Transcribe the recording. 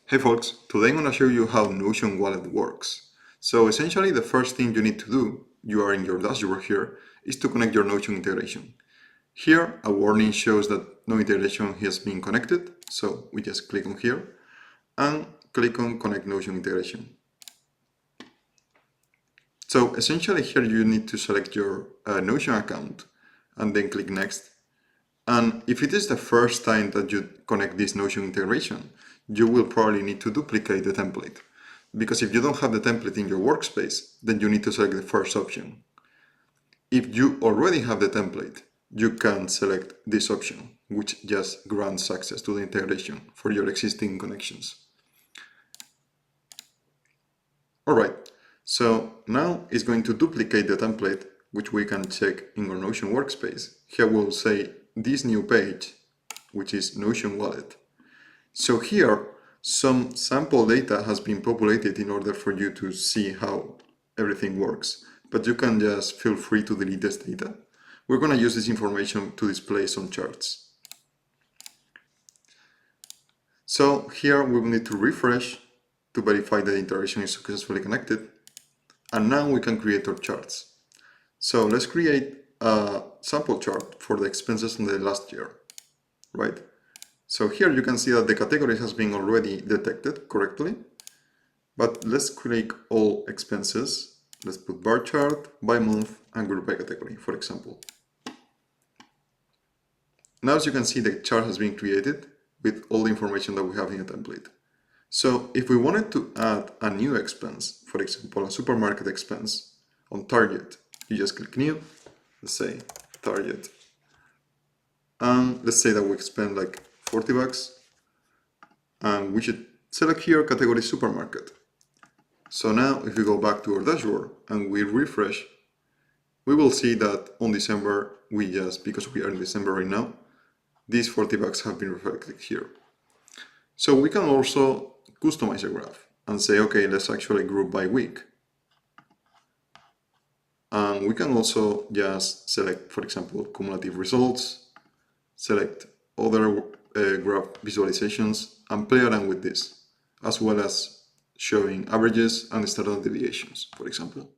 Hey folks, today I'm going to show you how NotionWallet works. So essentially the first thing you need to do, you are in your dashboard here, is to connect your Notion integration. Here a warning shows that no integration has been connected, so we just click on here and click on Connect Notion Integration. So essentially here you need to select your Notion account and then click Next. And if it is the first time that you connect this Notion integration, you will probably need to duplicate the template. Because if you don't have the template in your workspace, then you need to select the first option. If you already have the template, you can select this option, which just grants access to the integration for your existing connections. Alright, so now it's going to duplicate the template, which we can check in our Notion workspace. Here we'll say this new page, which is NotionWallet. So here, some sample data has been populated in order for you to see how everything works. But you can just feel free to delete this data. We're going to use this information to display some charts. So here we will need to refresh to verify that the integration is successfully connected. And now we can create our charts. So let's create a sample chart for the expenses in the last year, right? So here you can see that the category has been already detected correctly, but let's click all expenses. Let's put bar chart, by month, and group by category, for example. Now as you can see, the chart has been created with all the information that we have in the template. So if we wanted to add a new expense, for example, a supermarket expense on target, you just click new, let's say target, and let's say that we spend like 40 bucks, and we should select here category supermarket. So now if we go back to our dashboard and we refresh, we will see that on December, because we are in December right now, these 40 bucks have been reflected here. So we can also customize a graph and say, okay, let's actually group by week. And we can also just select, for example, cumulative results, select other graph visualizations, and play around with this, as well as showing averages and standard deviations, for example.